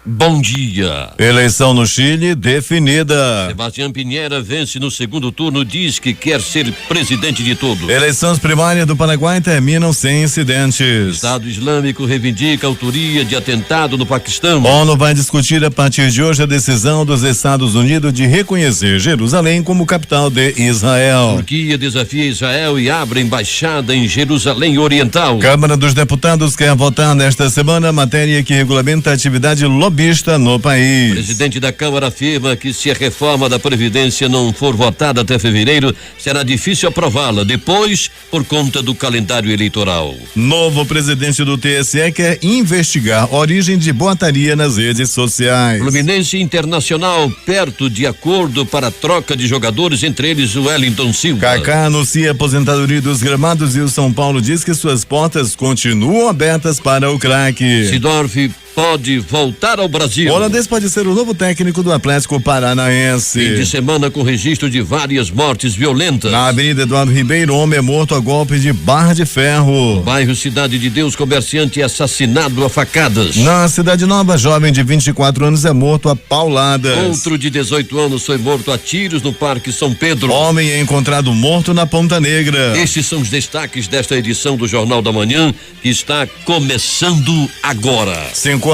Bom dia. Eleição no Chile definida. Sebastião Pinheira vence no segundo turno, diz que quer ser presidente de todos. Eleições primárias do Paraguai terminam sem incidentes. Estado Islâmico reivindica a autoria de atentado no Paquistão. ONU vai discutir a partir de hoje a decisão dos Estados Unidos de reconhecer Jerusalém como capital de Israel. Turquia desafia Israel e abre embaixada em Jerusalém Oriental. Câmara dos Deputados quer votar nesta semana a matéria que regulamenta a atividade lobista no país. O presidente da Câmara afirma que se a reforma da Previdência não for votada até fevereiro, será difícil aprová-la depois por conta do calendário eleitoral. Novo presidente do TSE quer investigar origem de boataria nas redes sociais. Fluminense Internacional perto de acordo para troca de jogadores, entre eles o Wellington Silva. Kaká anuncia a aposentadoria dos gramados e o São Paulo diz que suas portas continuam abertas para o craque. Sidorf pode voltar ao Brasil. O holandês pode ser o novo técnico do Atlético Paranaense. Fim de semana com registro de várias mortes violentas. Na Avenida Eduardo Ribeiro, homem é morto a golpe de barra de ferro. Bairro Cidade de Deus, comerciante é assassinado a facadas. Na Cidade Nova, jovem de 24 anos é morto a pauladas. Outro de 18 anos foi morto a tiros no Parque São Pedro. Homem é encontrado morto na Ponta Negra. Estes são os destaques desta edição do Jornal da Manhã, que está começando agora. 5h48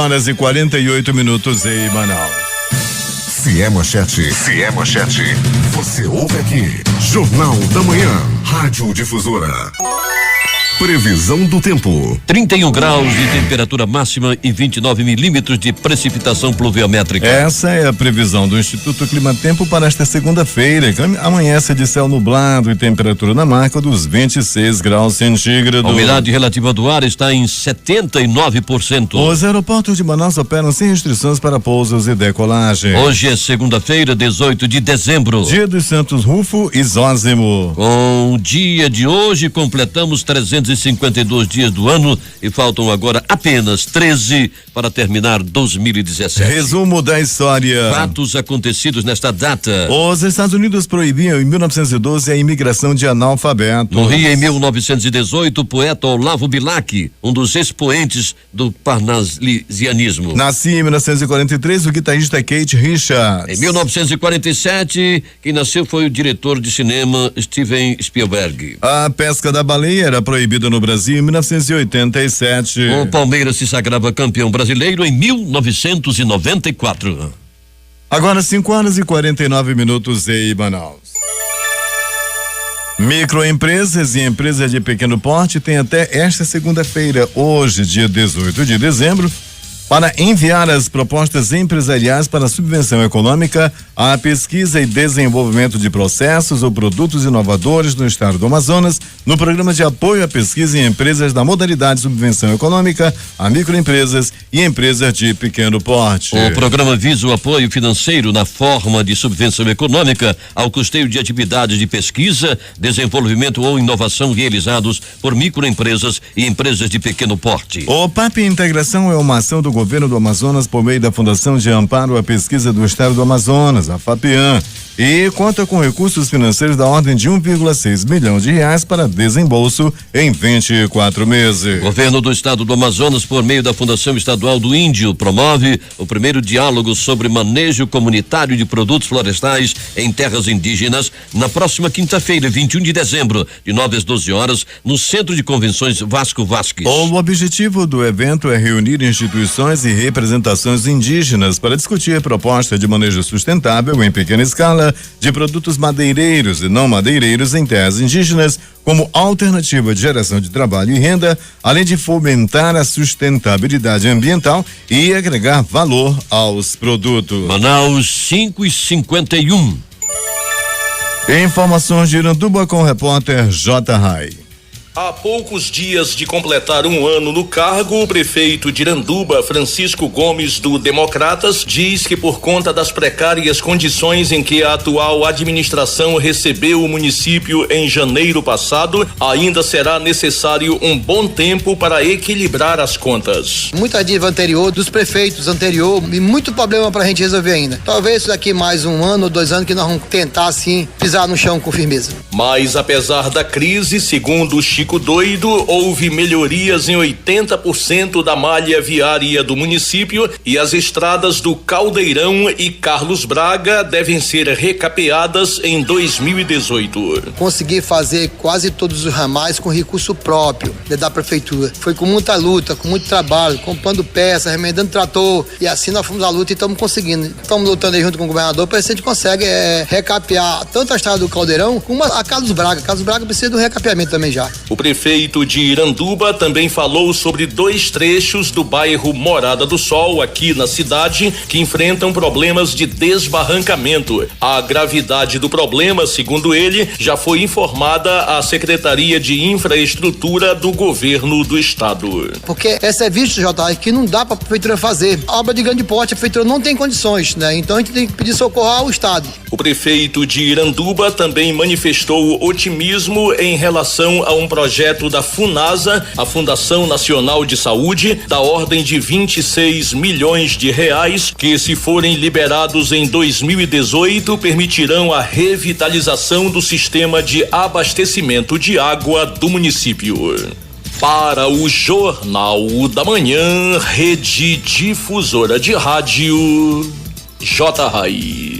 em Manaus. Se é manchete, você ouve aqui. Jornal da Manhã, Rádio Difusora. Previsão do tempo. 31 graus de temperatura máxima e 29 milímetros de precipitação pluviométrica. Essa é a previsão do Instituto Climatempo para esta segunda-feira, que amanhece de céu nublado e temperatura na marca dos 26 graus centígrados. A umidade relativa do ar está em 79%. Os aeroportos de Manaus operam sem restrições para pousos e decolagem. Hoje é segunda-feira, 18 de dezembro. Dia dos Santos Rufo e Zósimo. Com o dia de hoje, completamos 352 dias do ano e faltam agora apenas 13 para terminar 2017. Resumo da história. Fatos acontecidos nesta data. Os Estados Unidos proibiam em 1912 a imigração de analfabetos. Morria em 1918 o poeta Olavo Bilac, um dos expoentes do parnasianismo. Nascia em 1943 o guitarrista Keith Richards. Em 1947, quem nasceu foi o diretor de cinema Steven Spielberg. A pesca da baleia era proibida no Brasil em 1987. O Palmeiras se sagrava campeão brasileiro em 1994. Agora 5h49 em Manaus. Microempresas e empresas de pequeno porte têm até esta segunda-feira, hoje, dia 18 de dezembro, para enviar as propostas empresariais para subvenção econômica à pesquisa e desenvolvimento de processos ou produtos inovadores no estado do Amazonas, no programa de apoio à pesquisa em empresas da modalidade subvenção econômica a microempresas e empresas de pequeno porte. O programa visa o apoio financeiro na forma de subvenção econômica ao custeio de atividades de pesquisa, desenvolvimento ou inovação realizados por microempresas e empresas de pequeno porte. O PAP Integração é uma ação do Governo do Amazonas por meio da Fundação de Amparo à Pesquisa do Estado do Amazonas, a FAPEAM, e conta com recursos financeiros da ordem de 1,6 milhão de reais para desembolso em 24 meses. O Governo do Estado do Amazonas, por meio da Fundação Estadual do Índio, promove o primeiro diálogo sobre manejo comunitário de produtos florestais em terras indígenas na próxima quinta-feira, 21 de dezembro, de 9 às 12 horas, no Centro de Convenções Vasco Vasques. O objetivo do evento é reunir instituições e representações indígenas para discutir a proposta de manejo sustentável em pequena escala de produtos madeireiros e não madeireiros em terras indígenas como alternativa de geração de trabalho e renda, além de fomentar a sustentabilidade ambiental e agregar valor aos produtos. Manaus 5h51. Informações de Iranduba com o repórter J. Rai. Há poucos dias de completar um ano no cargo, o prefeito de Iranduba, Francisco Gomes, do Democratas, diz que por conta das precárias condições em que a atual administração recebeu o município em janeiro passado, ainda será necessário um bom tempo para equilibrar as contas. Muita dívida anterior, dos prefeitos anterior, e muito problema pra gente resolver ainda. Talvez daqui mais um ano ou 2 anos que nós vamos tentar, assim, pisar no chão com firmeza. Mas apesar da crise, segundo o Chico Doido, houve melhorias em 80% da malha viária do município e as estradas do Caldeirão e Carlos Braga devem ser recapeadas em 2018. Consegui fazer quase todos os ramais com recurso próprio da prefeitura. Foi com muita luta, com muito trabalho, comprando peças, remendando trator, e assim nós fomos à luta e estamos conseguindo. Estamos lutando aí junto com o governador para ver se a gente consegue recapear tanto a estrada do Caldeirão como a Carlos Braga. Carlos Braga precisa do recapeamento também já. O prefeito de Iranduba também falou sobre 2 trechos do bairro Morada do Sol, aqui na cidade, que enfrentam problemas de desbarrancamento. A gravidade do problema, segundo ele, já foi informada à Secretaria de Infraestrutura do Governo do Estado. Porque é serviço, J, que não dá para a prefeitura fazer. A obra de grande porte, a prefeitura não tem condições, né? Então a gente tem que pedir socorro ao Estado. O prefeito de Iranduba também manifestou otimismo em relação a um projeto da FUNASA, a Fundação Nacional de Saúde, da ordem de 26 milhões de reais, que, se forem liberados em 2018, permitirão a revitalização do sistema de abastecimento de água do município. Para o Jornal da Manhã, Rede Difusora de Rádio, J. Rai.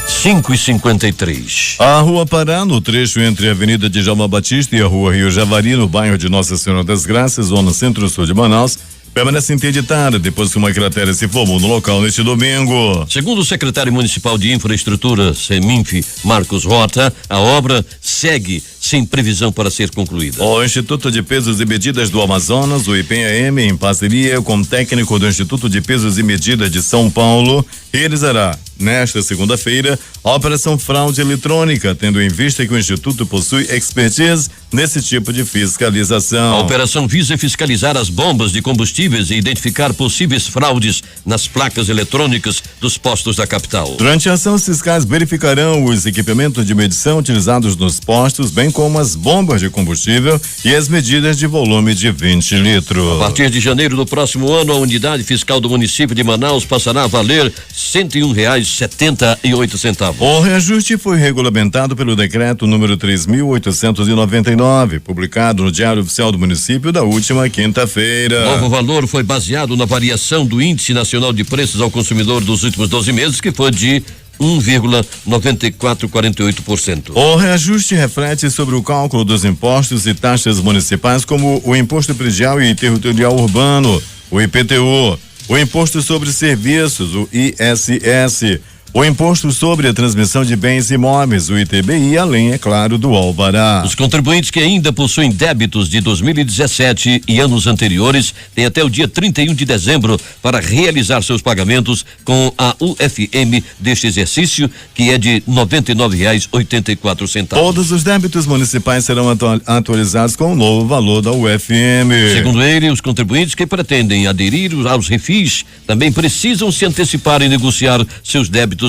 5:53. A Rua Pará, no trecho entre a Avenida de Djalma Batista e a Rua Rio Javari, no bairro de Nossa Senhora das Graças, zona centro-sul de Manaus, permanece interditada depois que uma cratera se formou no local neste domingo. Segundo o secretário municipal de Infraestrutura, Seminf, Marcos Rota, a obra segue sem previsão para ser concluída. O Instituto de Pesos e Medidas do Amazonas, o IPEM, em parceria com o técnico do Instituto de Pesos e Medidas de São Paulo, realizará nesta segunda-feira a Operação Fraude Eletrônica, tendo em vista que o Instituto possui expertise nesse tipo de fiscalização. A operação visa fiscalizar as bombas de combustíveis e identificar possíveis fraudes nas placas eletrônicas dos postos da capital. Durante a ação, os fiscais verificarão os equipamentos de medição utilizados nos postos, bem como as bombas de combustível e as medidas de volume de 20 litros. A partir de janeiro do próximo ano, a unidade fiscal do município de Manaus passará a valer R$101,78. O reajuste foi regulamentado pelo decreto número 3.899, publicado no Diário Oficial do Município da última quinta-feira. O novo valor foi baseado na variação do Índice Nacional de Preços ao Consumidor dos últimos 12 meses, que foi de 1,9448%. O reajuste reflete sobre o cálculo dos impostos e taxas municipais, como o Imposto Predial e Territorial Urbano, o IPTU, o Imposto sobre Serviços, o ISS, o Imposto sobre a Transmissão de Bens Imóveis, o ITBI, além, é claro, do alvará. Os contribuintes que ainda possuem débitos de 2017 e anos anteriores têm até o dia 31 de dezembro para realizar seus pagamentos com a UFM deste exercício, que é de R$ 99,84. Todos os débitos municipais serão atualizados com o novo valor da UFM. Segundo ele, os contribuintes que pretendem aderir aos refis também precisam se antecipar e negociar seus débitos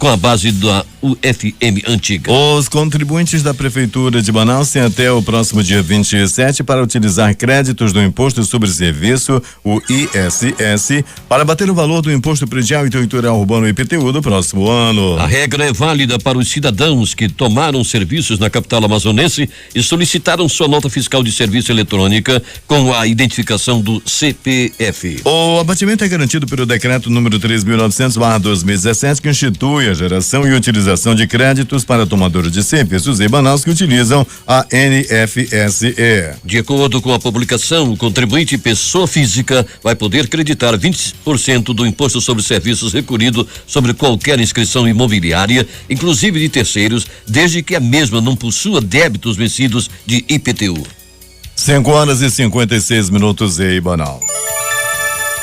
com a base da UFM antiga. Os contribuintes da Prefeitura de Manaus têm até o próximo dia 27 para utilizar créditos do Imposto sobre Serviço, o ISS, para bater o valor do Imposto Predial e Territorial Urbano IPTU do próximo ano. A regra é válida para os cidadãos que tomaram serviços na capital amazonense e solicitaram sua nota fiscal de serviço eletrônica com a identificação do CPF. O abatimento é garantido pelo decreto número 3.900/2017, que institui a geração e utilização de créditos para tomadores de serviços em Manaus que utilizam a NFSE. De acordo com a publicação, o contribuinte pessoa física vai poder creditar 20% do imposto sobre serviços recolhido sobre qualquer inscrição imobiliária, inclusive de terceiros, desde que a mesma não possua débitos vencidos de IPTU. 5:56 em Manaus.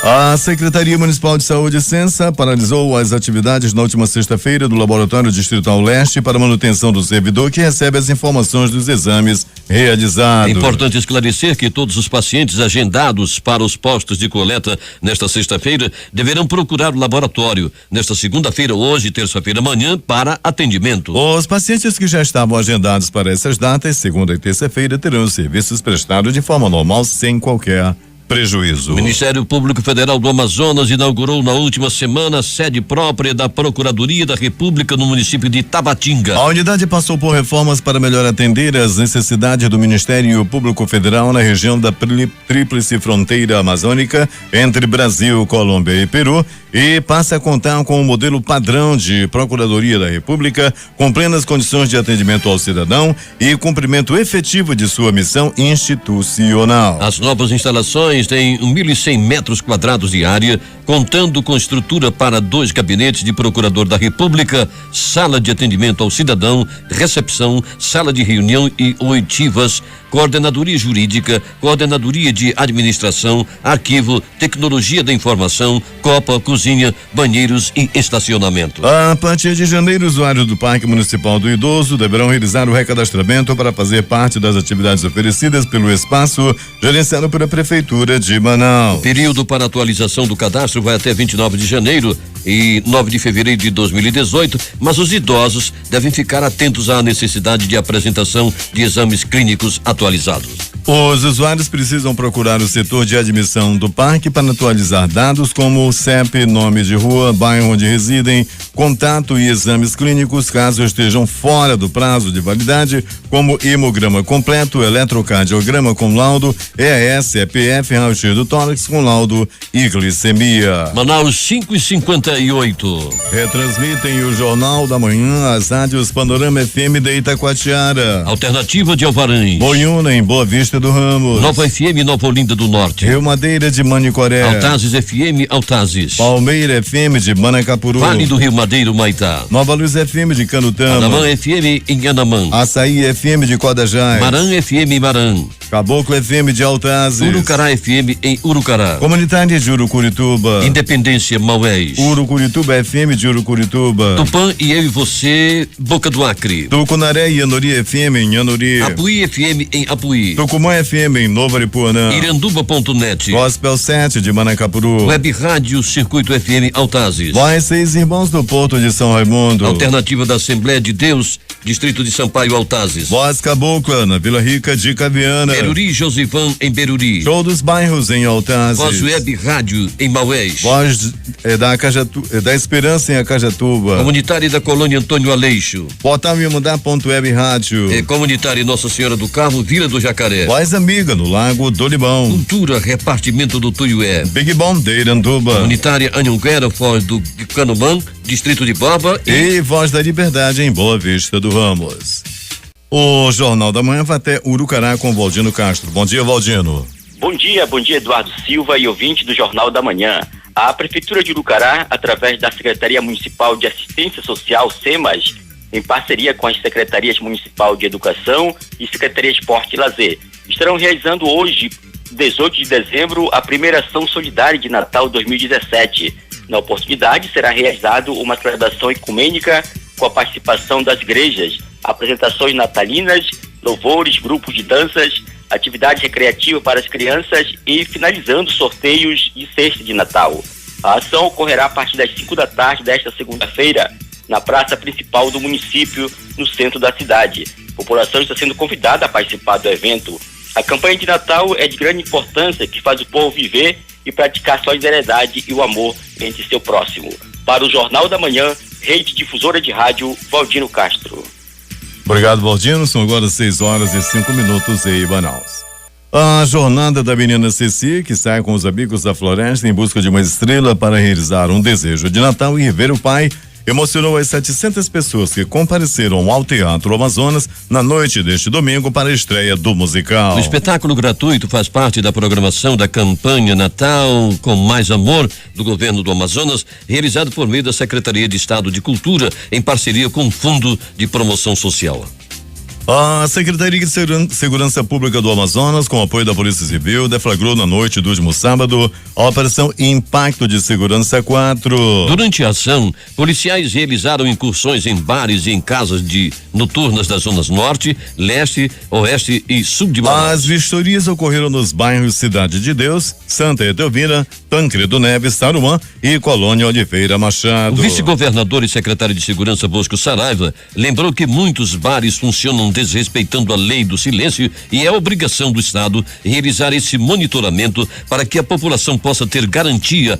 A Secretaria Municipal de Saúde, Sensa, paralisou as atividades na última sexta-feira do Laboratório Distrital Leste para manutenção do servidor que recebe as informações dos exames realizados. É importante esclarecer que todos os pacientes agendados para os postos de coleta nesta sexta-feira deverão procurar o laboratório nesta segunda-feira, hoje, terça-feira, amanhã, para atendimento. Os pacientes que já estavam agendados para essas datas, segunda e terça-feira, terão os serviços prestados de forma normal, sem qualquer prejuízo. O Ministério Público Federal do Amazonas inaugurou na última semana a sede própria da Procuradoria da República no município de Tabatinga. A unidade passou por reformas para melhor atender às necessidades do Ministério Público Federal na região da tríplice fronteira amazônica entre Brasil, Colômbia e Peru, e passa a contar com um modelo padrão de Procuradoria da República, com plenas condições de atendimento ao cidadão e cumprimento efetivo de sua missão institucional. As novas instalações têm 1.100 metros quadrados de área, contando com estrutura para 2 gabinetes de procurador da República, sala de atendimento ao cidadão, recepção, sala de reunião e oitivas, coordenadoria jurídica, coordenadoria de administração, arquivo, tecnologia da informação, copa, cozinha, banheiros e estacionamento. A partir de janeiro, usuários do Parque Municipal do Idoso deverão realizar o recadastramento para fazer parte das atividades oferecidas pelo espaço gerenciado pela Prefeitura de Manaus. O período para atualização do cadastro vai até 29 de janeiro e 9 de fevereiro de 2018, mas os idosos devem ficar atentos à necessidade de apresentação de exames clínicos atualizados. Os usuários precisam procurar o setor de admissão do parque para atualizar dados como CEP, nome de rua, bairro onde residem, contato e exames clínicos, caso estejam fora do prazo de validade, como hemograma completo, eletrocardiograma com laudo, EAS, EPF, raio-x do tórax com laudo e glicemia. Manaus 5:58. Retransmitem o Jornal da Manhã as rádios Panorama FM de Itacoatiara, Alternativa de Alvarães, Boiúna em Boa Vista do Ramos, Nova FM Nova Olinda do Norte, Rio Madeira de Manicoré, Altazes FM Altazes, Palmeira FM de Manacapuru, Vale do Rio Madeiro Maitá, Nova Luz FM de Canutama, Anamã FM em Anamã, Açaí FM de Codajás, Marã FM Marã, Caboclo FM de Altazes, Urucará FM em Urucará, Comunidade de Urucurituba, Independência Maués, Urucurituba FM de Urucurituba, Tupã e eu e você Boca do Acre, Tucunaré e Anuri FM em Anuri, Apuí FM em Apuí, Tucumã FM em Novo Aripuanã, Iranduba.net, Gospel 7 de Manacapuru, Web Rádio Circuito FM Altazes, Voz 6 Irmãos do Porto de São Raimundo, Alternativa da Assembleia de Deus, Distrito de Sampaio Altazes, Voz Cabocla na Vila Rica de Caviana, Beruri Josivan em Beruri, Show dos Bairros em Altazes, Voz Web Rádio em Maués, Voz da Esperança em Acajatuba, Comunitária da Colônia Antônio Aleixo, Portal Iamudá.web Rádio, Comunitária Nossa Senhora do Carmo, Vila do Jacaré, Voz Amiga no Lago do Limão, Cultura, Repartimento do Tuiué, Big Bom de Iranduba, Comunitária Anhanguera, Foz do Canumã, Distrito de Baba e Voz da Liberdade em Boa Vista do Ramos. O Jornal da Manhã vai até Urucará com Valdino Castro. Bom dia, Valdino. Bom dia Eduardo Silva e ouvinte do Jornal da Manhã. A Prefeitura de Urucará, através da Secretaria Municipal de Assistência Social, SEMAS, em parceria com as Secretarias Municipal de Educação e Secretaria de Esporte e Lazer, estarão realizando hoje, 18 de dezembro, a primeira ação solidária de Natal 2017. Na oportunidade, será realizada uma celebração ecumênica com a participação das igrejas, apresentações natalinas, louvores, grupos de danças, atividade recreativa para as crianças e finalizando sorteios de cesta de Natal. A ação ocorrerá a partir das 5 da tarde desta segunda-feira, na praça principal do município, no centro da cidade. A população está sendo convidada a participar do evento. A campanha de Natal é de grande importância, que faz o povo viver e praticar solidariedade e o amor entre seu próximo. Para o Jornal da Manhã, Rede Difusora de Rádio, Valdino Castro. Obrigado, Valdino. São agora 6:05 em Manaus. A jornada da menina Ceci, que sai com os amigos da floresta em busca de uma estrela para realizar um desejo de Natal e rever o pai, emocionou as 700 pessoas que compareceram ao Teatro Amazonas na noite deste domingo para a estreia do musical. O espetáculo gratuito faz parte da programação da campanha Natal com Mais Amor do governo do Amazonas, realizado por meio da Secretaria de Estado de Cultura em parceria com o Fundo de Promoção Social. A Secretaria de Segurança Pública do Amazonas, com apoio da Polícia Civil, deflagrou na noite do último sábado a Operação Impacto de Segurança 4. Durante a ação, policiais realizaram incursões em bares e em casas noturnas das zonas norte, leste, oeste e sul de Manaus. As vistorias ocorreram nos bairros Cidade de Deus, Santa Etelvina, Tancredo Neves, Tarumã e Colônia Oliveira Machado. O vice-governador e secretário de Segurança Bosco Saraiva lembrou que muitos bares funcionam desrespeitando a lei do silêncio e é obrigação do Estado realizar esse monitoramento para que a população possa ter garantia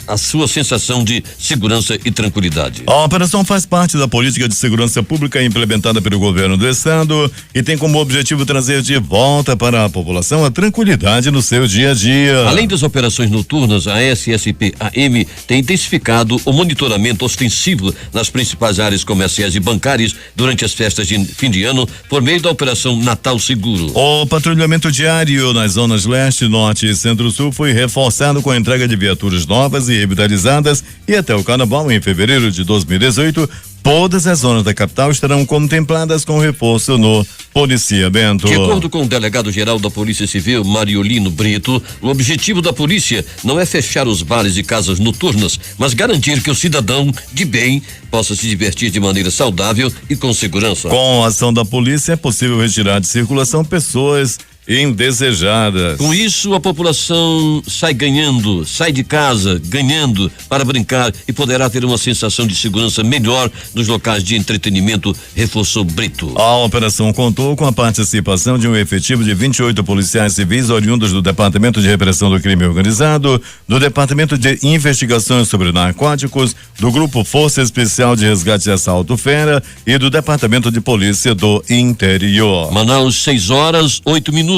a sua sensação de segurança e tranquilidade. A operação faz parte da política de segurança pública implementada pelo governo do estado e tem como objetivo trazer de volta para a população a tranquilidade no seu dia a dia. Além das operações noturnas, a SSP-AM tem intensificado o monitoramento ostensivo nas principais áreas comerciais e bancárias durante as festas de fim de ano por meio da Operação Natal Seguro. O patrulhamento diário nas zonas leste, norte e centro-sul foi reforçado com a entrega de viaturas novas e revitalizadas e até o carnaval em fevereiro de 2018, todas as zonas da capital estarão contempladas com reforço no policiamento. De acordo com o delegado-geral da Polícia Civil, Mariolino Brito, o objetivo da polícia não é fechar os bares e casas noturnas, mas garantir que o cidadão de bem possa se divertir de maneira saudável e com segurança. Com a ação da polícia é possível retirar de circulação pessoas indesejadas. Com isso, a população sai de casa ganhando para brincar e poderá ter uma sensação de segurança melhor nos locais de entretenimento, reforçou Brito. A operação contou com a participação de um efetivo de 28 policiais civis oriundos do Departamento de Repressão do Crime Organizado, do Departamento de Investigações sobre Narcóticos, do Grupo Força Especial de Resgate e Assalto Fera e do Departamento de Polícia do Interior. Manaus, 6:08.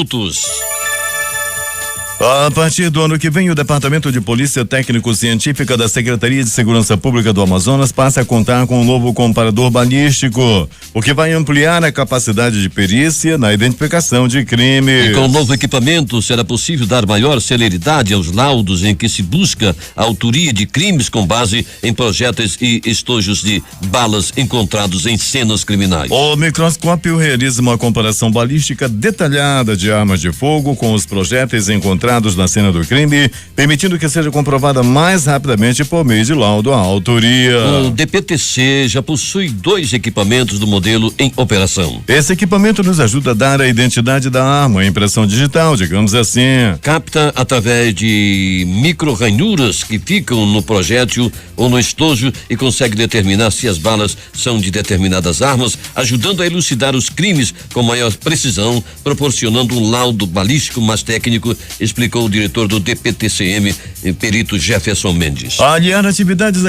A partir do ano que vem, o Departamento de Polícia Técnico-Científica da Secretaria de Segurança Pública do Amazonas passa a contar com um novo comparador balístico, o que vai ampliar a capacidade de perícia na identificação de crimes. E com o novo equipamento, será possível dar maior celeridade aos laudos em que se busca a autoria de crimes com base em projéteis e estojos de balas encontrados em cenas criminais. O microscópio realiza uma comparação balística detalhada de armas de fogo com os projéteis encontrados na cena do crime, permitindo que seja comprovada mais rapidamente por meio de laudo a autoria. O DPTC já possui 2 equipamentos do modelo em operação. Esse equipamento nos ajuda a dar a identidade da arma, a impressão digital, digamos assim. Capta através de micro-ranhuras que ficam no projétil ou no estojo e consegue determinar se as balas são de determinadas armas, ajudando a elucidar os crimes com maior precisão, proporcionando um laudo balístico mais técnico, explicou o diretor do DPTCM, perito Jefferson Mendes. Aliar atividades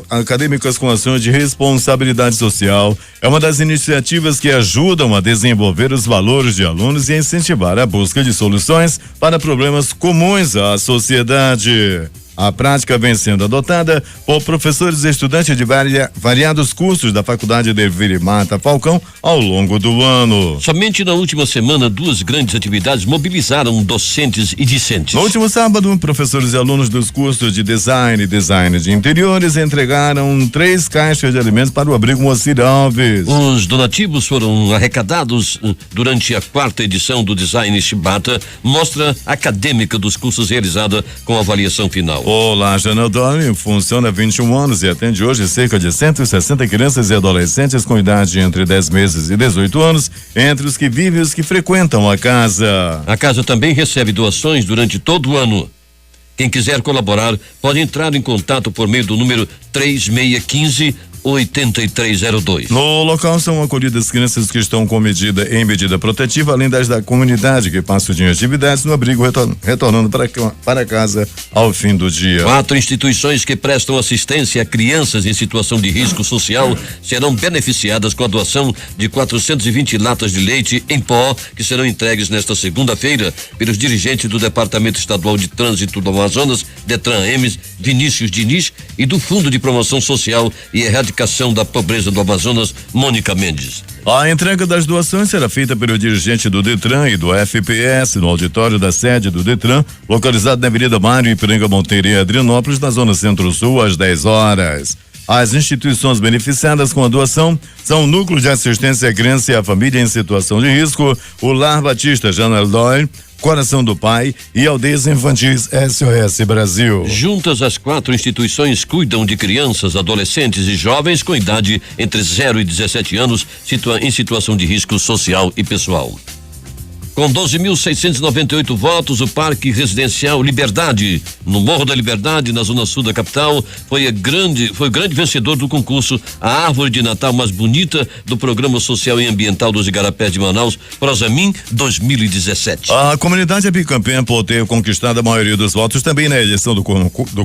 acadêmicas com ações de responsabilidade social é uma das iniciativas que ajudam a desenvolver os valores de alunos e a incentivar a busca de soluções para problemas comuns à sociedade. A prática vem sendo adotada por professores e estudantes de variados cursos da Faculdade de Virimata Falcão ao longo do ano. Somente na última semana, 2 grandes atividades mobilizaram docentes e discentes. No último sábado, professores e alunos dos cursos de design e design de interiores entregaram 3 caixas de alimentos para o abrigo Moacir Alves. Os donativos foram arrecadados durante a 4ª edição do Design Shibata, mostra acadêmica dos cursos realizada com avaliação final. O Laje Anadoli funciona há 21 anos e atende hoje cerca de 160 crianças e adolescentes com idade entre 10 meses e 18 anos, entre os que vivem e os que frequentam a casa. A casa também recebe doações durante todo o ano. Quem quiser colaborar pode entrar em contato por meio do número 3615-8302. No local são acolhidas crianças que estão com medida protetiva, além das da comunidade que passam de atividades no abrigo, retornando para casa ao fim do dia. 4 instituições que prestam assistência a crianças em situação de risco social serão beneficiadas com a doação de 420 latas de leite em pó, que serão entregues nesta segunda-feira pelos dirigentes do Departamento Estadual de Trânsito do Amazonas, Detran-Emes, Vinícius Diniz, e do Fundo de Promoção Social e Erradicação da Pobreza do Amazonas, Mônica Mendes. A entrega das doações será feita pelo dirigente do Detran e do FPS no auditório da sede do Detran, localizado na Avenida Mário Ipiranga Monteiro, em Adrianópolis, na zona Centro-Sul, às 10 horas. As instituições beneficiadas com a doação são o Núcleo de Assistência à Criança e à Família em Situação de Risco, o Lar Batista Janel Dói, Coração do Pai e Aldeias Infantis SOS Brasil. Juntas, as 4 instituições cuidam de crianças, adolescentes e jovens com idade entre 0 e 17 anos em situação de risco social e pessoal. Com 12.698 votos, o Parque Residencial Liberdade, no Morro da Liberdade, na zona sul da capital, foi o grande vencedor do concurso A Árvore de Natal Mais Bonita do Programa Social e Ambiental dos Igarapés de Manaus, Prosamin 2017. A comunidade é bicampeã por ter conquistado a maioria dos votos também na edição do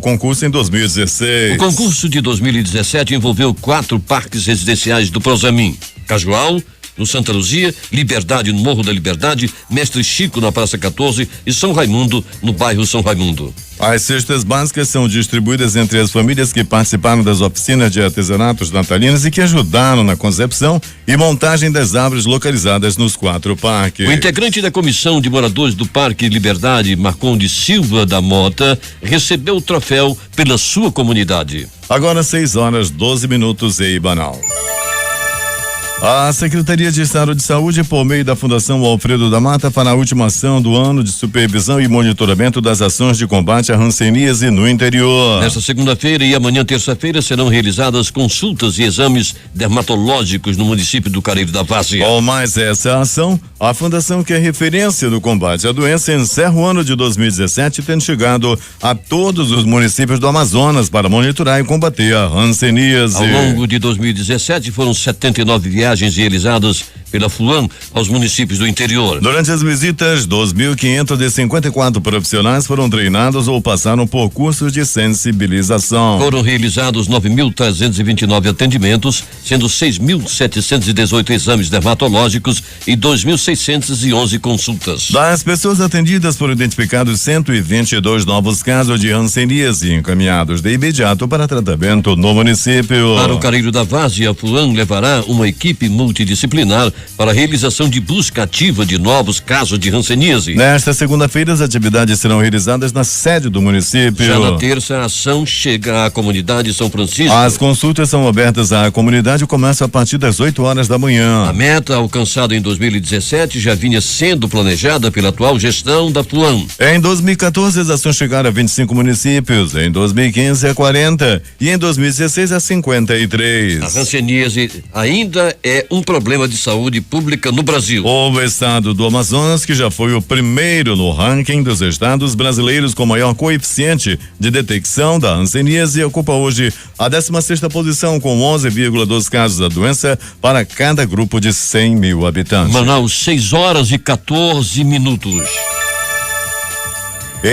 concurso em 2016. O concurso de 2017 envolveu 4 parques residenciais do Prosamin: Cajual, no Santa Luzia, Liberdade no Morro da Liberdade, Mestre Chico na Praça 14 e São Raimundo no bairro São Raimundo. As cestas básicas são distribuídas entre as famílias que participaram das oficinas de artesanatos natalinos e que ajudaram na concepção e montagem das árvores localizadas nos 4 parques. O integrante da comissão de moradores do Parque Liberdade, Marconde Silva da Mota, recebeu o troféu pela sua comunidade. Agora 6h12 em Manaus. A Secretaria de Estado de Saúde, por meio da Fundação Alfredo da Mata, fará a última ação do ano de supervisão e monitoramento das ações de combate à hanseníase no interior. Nesta segunda-feira e amanhã, terça-feira, serão realizadas consultas e exames dermatológicos no município do Careiro da Várzea. Com mais essa ação, a Fundação, que é referência no combate à doença, encerra o ano de 2017, tendo chegado a todos os municípios do Amazonas para monitorar e combater a hanseníase. Ao longo de 2017, foram 79 viagens realizadas pela FUAM aos municípios do interior. Durante as visitas, 2.554 profissionais foram treinados ou passaram por cursos de sensibilização. Foram realizados 9.329 atendimentos, sendo 6.718 exames dermatológicos e 2.611 consultas. Das pessoas atendidas, foram identificados 122 novos casos de hanseníase encaminhados de imediato para tratamento no município. Para o Careiro da Várzea, a FUAM levará uma equipe multidisciplinar para a realização de busca ativa de novos casos de hanseníase. Nesta segunda-feira, as atividades serão realizadas na sede do município. Já na terça, a ação chega à comunidade São Francisco. As consultas são abertas à comunidade e começam a partir das 8h da manhã. A meta alcançada em 2017 já vinha sendo planejada pela atual gestão da FUAM. Em 2014, as ações chegaram a 25 municípios, em 2015 a 40 e em 2016 a 53. A hanseníase ainda é um problema de saúde pública no Brasil. O estado do Amazonas, que já foi o primeiro no ranking dos estados brasileiros com maior coeficiente de detecção da hanseníase, ocupa hoje a 16ª posição com 11,2 casos da doença para cada grupo de 100 mil habitantes. Manaus, 6h14.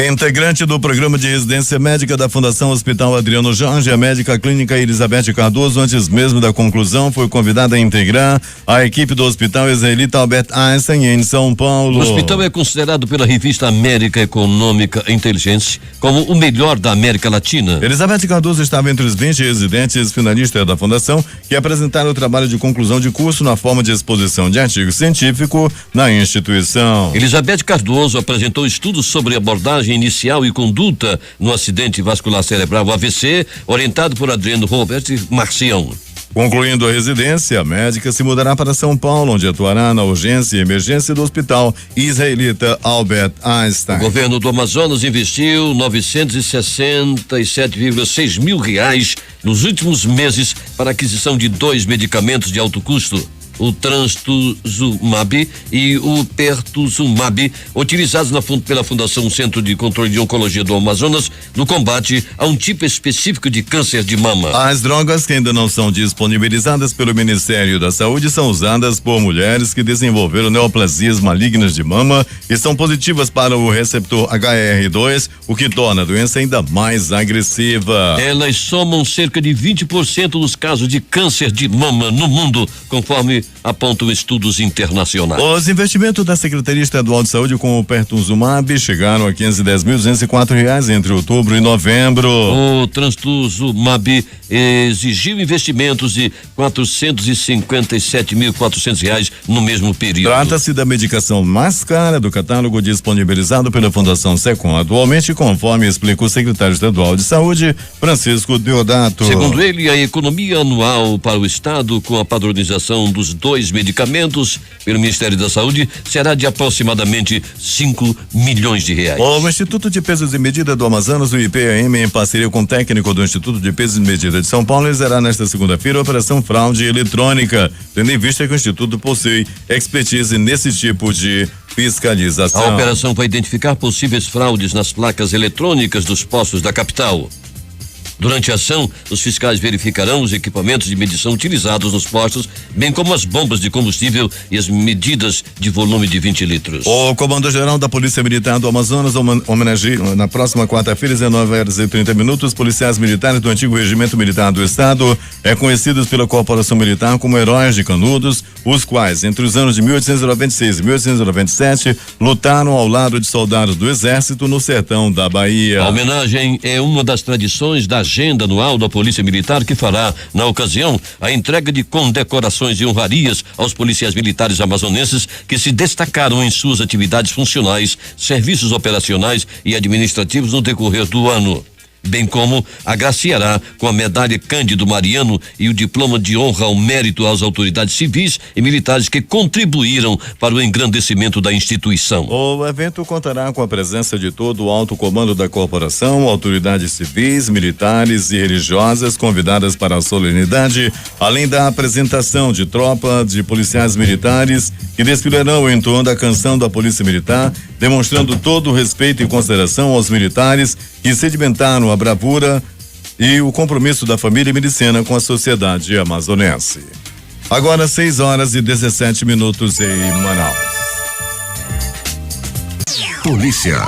Integrante do programa de residência médica da Fundação Hospital Adriano Jorge, a médica clínica Elizabeth Cardoso, antes mesmo da conclusão, foi convidada a integrar a equipe do Hospital Israelita Albert Einstein em São Paulo. O hospital é considerado pela revista América Econômica Inteligência como o melhor da América Latina. Elizabeth Cardoso estava entre os 20 residentes finalistas da Fundação que apresentaram o trabalho de conclusão de curso na forma de exposição de artigo científico na instituição. Elizabeth Cardoso apresentou estudos sobre abordagem inicial e conduta no acidente vascular cerebral AVC, orientado por Adriano Robert Marcião. Concluindo a residência, a médica se mudará para São Paulo, onde atuará na urgência e emergência do Hospital Israelita Albert Einstein. O governo do Amazonas investiu 967,6 mil reais nos últimos meses para a aquisição de 2 medicamentos de alto custo: o Trastuzumab e o Pertuzumab, utilizados pela Fundação Centro de Controle de Oncologia do Amazonas no combate a um tipo específico de câncer de mama. As drogas que ainda não são disponibilizadas pelo Ministério da Saúde são usadas por mulheres que desenvolveram neoplasias malignas de mama e são positivas para o receptor HRR2, o que torna a doença ainda mais agressiva. Elas somam cerca de 20% dos casos de câncer de mama no mundo, conforme apontam estudos internacionais. Os investimentos da Secretaria Estadual de Saúde com o Pertuzumab chegaram a R$510.204 entre outubro e novembro. O Trastuzumab exigiu investimentos de R$457.400 no mesmo período. Trata-se da medicação mais cara do catálogo disponibilizado pela Fundação Secom atualmente, conforme explica o secretário estadual de Saúde, Francisco Deodato. Segundo ele, a economia anual para o estado com a padronização dos 2 medicamentos pelo Ministério da Saúde será de aproximadamente R$5 milhões. O Instituto de Pesos e Medida do Amazonas, o IPAM, em parceria com o técnico do Instituto de Pesos e Medida de São Paulo, realizará nesta segunda-feira a Operação Fraude Eletrônica, tendo em vista que o Instituto possui expertise nesse tipo de fiscalização. A operação vai identificar possíveis fraudes nas placas eletrônicas dos postos da capital. Durante a ação, os fiscais verificarão os equipamentos de medição utilizados nos postos, bem como as bombas de combustível e as medidas de volume de 20 litros. O comandante-geral da Polícia Militar do Amazonas homenageia na próxima quarta-feira, 19h30, policiais militares do antigo Regimento Militar do Estado, conhecidos pela Corporação Militar como heróis de Canudos, os quais, entre os anos de 1896 e 1897, lutaram ao lado de soldados do Exército no sertão da Bahia. A homenagem é uma das tradições da agenda anual da Polícia Militar, que fará, na ocasião, a entrega de condecorações e honrarias aos policiais militares amazonenses que se destacaram em suas atividades funcionais, serviços operacionais e administrativos no decorrer do ano. Bem como agraciará com a medalha Cândido Mariano e o diploma de honra ao mérito às autoridades civis e militares que contribuíram para o engrandecimento da instituição. O evento contará com a presença de todo o alto comando da corporação, autoridades civis, militares e religiosas convidadas para a solenidade, além da apresentação de tropa de policiais militares que desfilarão em torno da canção da Polícia Militar, demonstrando todo o respeito e consideração aos militares que sedimentaram a bravura e o compromisso da família milicena com a sociedade amazonense. Agora 6h17 em Manaus. Polícia.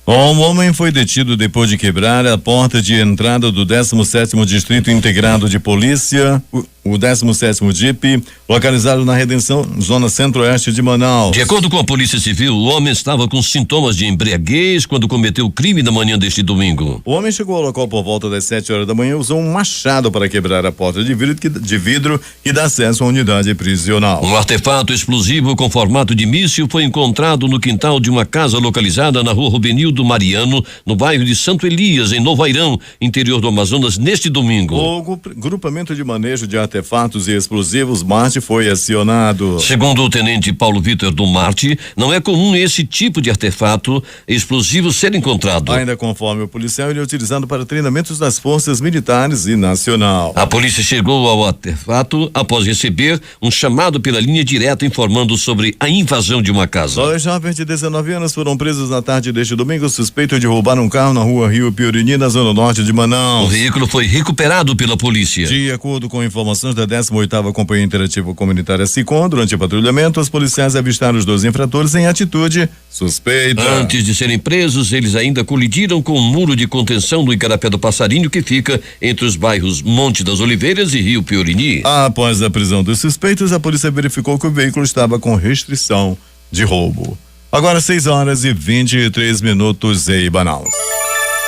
Um homem foi detido depois de quebrar a porta de entrada do 17º Distrito Integrado de Polícia, o 17º DIP, localizado na Redenção, zona centro-oeste de Manaus. De acordo com a Polícia Civil, o homem estava com sintomas de embriaguez quando cometeu o crime na manhã deste domingo. O homem chegou ao local por volta das 7h da manhã e usou um machado para quebrar a porta de vidro que dá acesso à unidade prisional. Um artefato explosivo com formato de míssil foi encontrado no quintal de uma casa localizada na rua Rubenildo Mariano, no bairro de Santo Elias, em Novo Airão, interior do Amazonas, neste domingo. O grupamento de manejo de artefatos e explosivos Marte foi acionado. Segundo o tenente Paulo Vitor do Marte, não é comum esse tipo de artefato explosivo ser encontrado. Ainda conforme o policial, ele é utilizado para treinamentos das forças militares e nacional. A polícia chegou ao artefato após receber um chamado pela linha direta informando sobre a invasão de uma casa. 2 jovens de 19 anos foram presos na tarde deste domingo, suspeitos de roubar um carro na rua Rio Piorini, na zona norte de Manaus. O veículo foi recuperado pela polícia. De acordo com informações da 18ª Companhia Interativa Comunitária SICOM, durante o patrulhamento, os policiais avistaram os 2 infratores em atitude suspeita. Antes de serem presos, eles ainda colidiram com um muro de contenção no Igarapé do Passarinho, que fica entre os bairros Monte das Oliveiras e Rio Piorini. Após a prisão dos suspeitos, a polícia verificou que o veículo estava com restrição de roubo. Agora 6h23 em Manaus.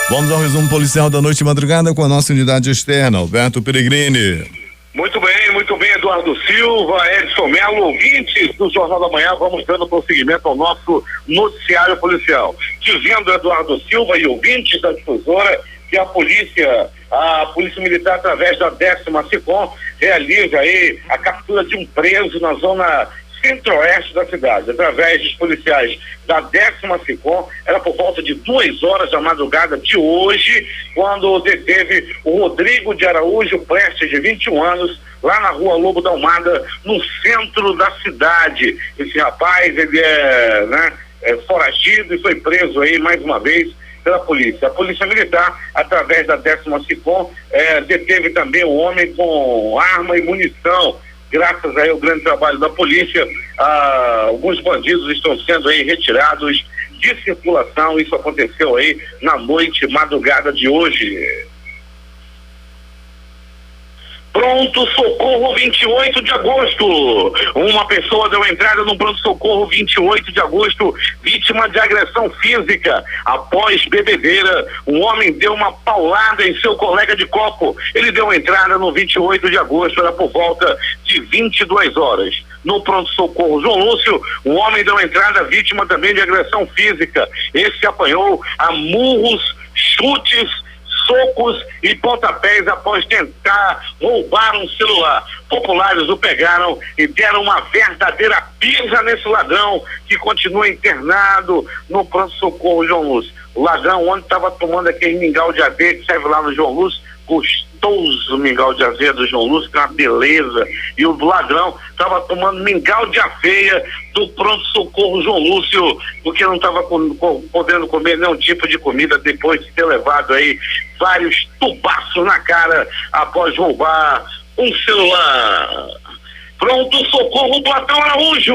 Vamos ao resumo policial da noite e madrugada com a nossa unidade externa, Alberto Peregrini. Muito bem, Eduardo Silva, Edson Melo, ouvintes do Jornal da Manhã, vamos dando prosseguimento ao nosso noticiário policial. Dizendo, Eduardo Silva e ouvintes da difusora, que a Polícia Militar, através da 10ª SICOM, realiza aí a captura de um preso na zona centro-oeste da cidade, através dos policiais da 10ª SICOM. Era por volta de 2h da madrugada de hoje, quando deteve o Rodrigo de Araújo Prestes, de 21 anos, lá na rua Lobo da Almada, no centro da cidade. Esse rapaz, ele é foragido e foi preso aí mais uma vez pela polícia. A Polícia Militar, através da 10ª SICOM, deteve também o homem com arma e munição. Graças aí ao grande trabalho da polícia, alguns bandidos estão sendo aí retirados de circulação. Isso aconteceu aí na noite, madrugada de hoje. Pronto-socorro 28 de agosto. Uma pessoa deu entrada no pronto-socorro 28 de agosto, vítima de agressão física. Após bebedeira, um homem deu uma paulada em seu colega de copo. Ele deu entrada no 28 de agosto, era por volta de 22 horas. No pronto-socorro João Lúcio, um homem deu entrada, vítima também de agressão física. Esse apanhou a murros, chutes, socos e pontapés após tentar roubar um celular. Populares o pegaram e deram uma verdadeira pisa nesse ladrão, que continua internado no pronto-socorro João Lúcio. O ladrão ontem estava tomando aquele mingau de aveia que serve lá no João Lúcio, gostoso mingau de aveia do João Lúcio, que é uma beleza. E o ladrão estava tomando mingau de aveia do pronto-socorro João Lúcio, porque não estava podendo comer nenhum tipo de comida depois de ter levado aí vários tubaços na cara após roubar um celular. Pronto-socorro Platão Araújo.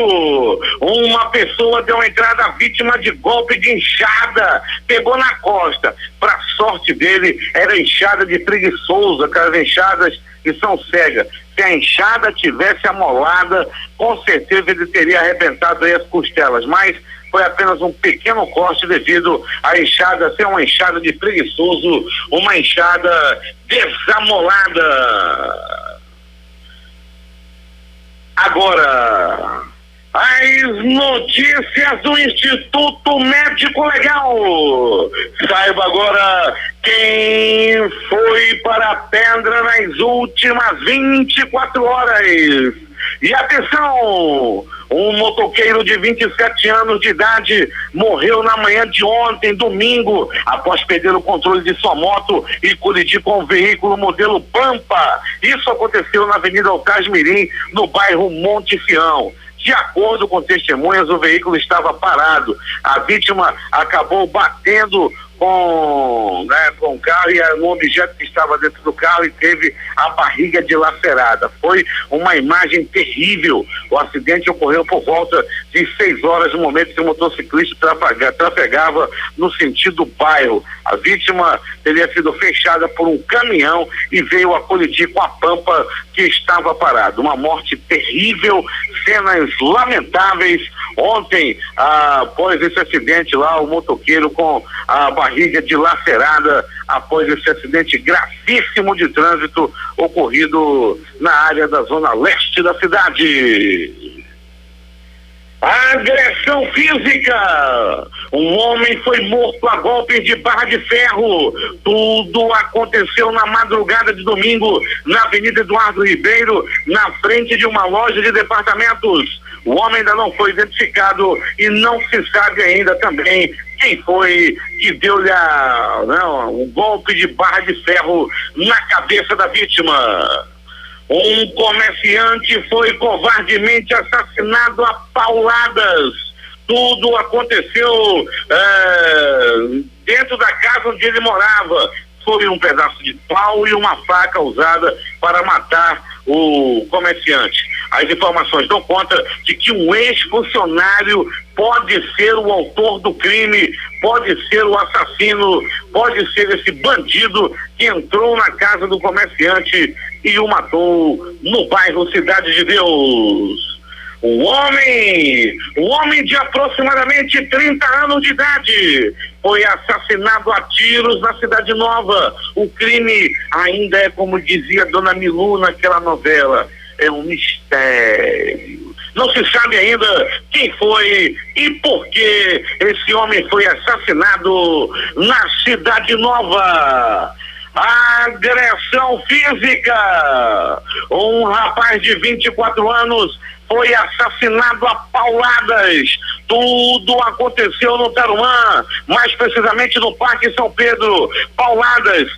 Uma pessoa deu entrada vítima de golpe de enxada, pegou na costa. Para sorte dele, era enxada de preguiçoso, aquelas enxadas que são cegas. Se a enxada tivesse amolada, com certeza ele teria arrebentado aí as costelas, mas foi apenas um pequeno corte devido à enxada ser uma enxada de preguiçoso, uma enxada desamolada. Agora, as notícias do Instituto Médico Legal. Saiba agora quem foi para a pedra nas últimas 24 horas. E atenção, um motoqueiro de 27 anos de idade morreu na manhã de ontem, domingo, após perder o controle de sua moto e colidir com um veículo modelo Pampa. Isso aconteceu na Avenida Alcaz Mirim, no bairro Monte Sião. De acordo com testemunhas, o veículo estava parado. A vítima acabou batendo com o carro e um objeto que estava dentro do carro e teve a barriga dilacerada. Foi uma imagem terrível. O acidente ocorreu por volta de 6 horas, no momento que o motociclista trafegava no sentido bairro. A vítima teria sido fechada por um caminhão e veio a colidir com a Pampa que estava parada. Uma morte terrível, cenas lamentáveis. Ontem, após esse acidente lá, o motoqueiro com a barriga dilacerada após esse acidente gravíssimo de trânsito ocorrido na área da zona leste da cidade. Agressão física. Um homem foi morto a golpes de barra de ferro. Tudo aconteceu na madrugada de domingo na Avenida Eduardo Ribeiro, na frente de uma loja de departamentos. O homem ainda não foi identificado e não se sabe ainda também quem foi que deu-lhe um golpe de barra de ferro na cabeça da vítima. Um comerciante foi covardemente assassinado a pauladas. Tudo aconteceu dentro da casa onde ele morava. Foi um pedaço de pau e uma faca usada para matar o comerciante. As informações dão conta de que um ex-funcionário pode ser o autor do crime, pode ser o assassino, pode ser esse bandido que entrou na casa do comerciante e o matou no bairro Cidade de Deus. Um homem de aproximadamente 30 anos de idade foi assassinado a tiros na Cidade Nova. O crime ainda é, como dizia Dona Milu naquela novela, é um mistério. Não se sabe ainda quem foi e por que esse homem foi assassinado na Cidade Nova. Agressão física. Um rapaz de 24 anos foi assassinado a pauladas. Tudo aconteceu no Tarumã, mais precisamente no Parque São Pedro. Pauladas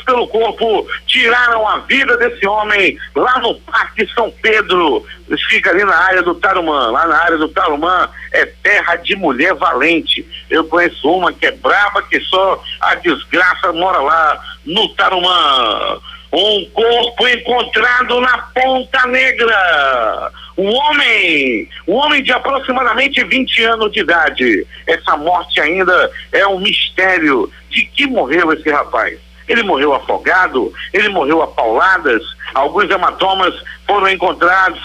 pelo corpo, tiraram a vida desse homem lá no Parque São Pedro. Fica ali na área do Tarumã. Lá na área do Tarumã é terra de mulher valente. Eu conheço uma que é braba, que só a desgraça mora lá no Tarumã. Um corpo encontrado na Ponta Negra. Um homem de aproximadamente 20 anos de idade. Essa morte ainda é um mistério. De que morreu esse rapaz? Ele morreu afogado? Ele morreu a pauladas? Alguns hematomas foram encontrados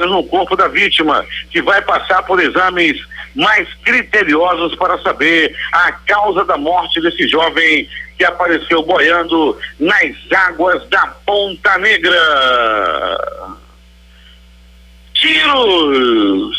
no corpo da vítima, que vai passar por exames mais criteriosos para saber a causa da morte desse jovem que apareceu boiando nas águas da Ponta Negra. Tiros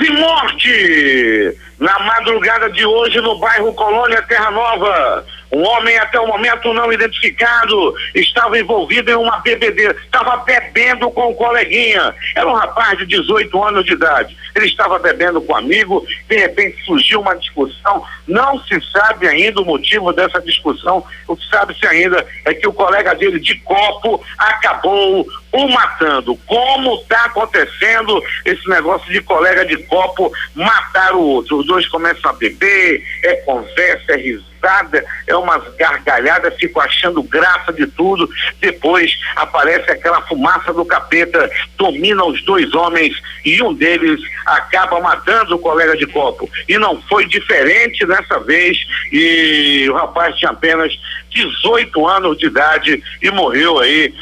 e morte na madrugada de hoje no bairro Colônia Terra Nova. Um homem até o momento não identificado estava envolvido em uma bebedeira, estava bebendo com um coleguinha. Era um rapaz de 18 anos de idade. Ele estava bebendo com um amigo, de repente surgiu uma discussão, Não se sabe ainda o motivo dessa discussão. O que sabe-se ainda é que o colega dele de copo acabou o matando. Como está acontecendo esse negócio de colega de copo matar o outro? Os dois começam a beber, é conversa, é risada, é umas gargalhadas, ficam achando graça de tudo. Depois aparece aquela fumaça do capeta, domina os dois homens e um deles acaba matando o colega de copo. E não foi diferente dessa vez, e o rapaz tinha apenas 18 anos de idade e morreu aí,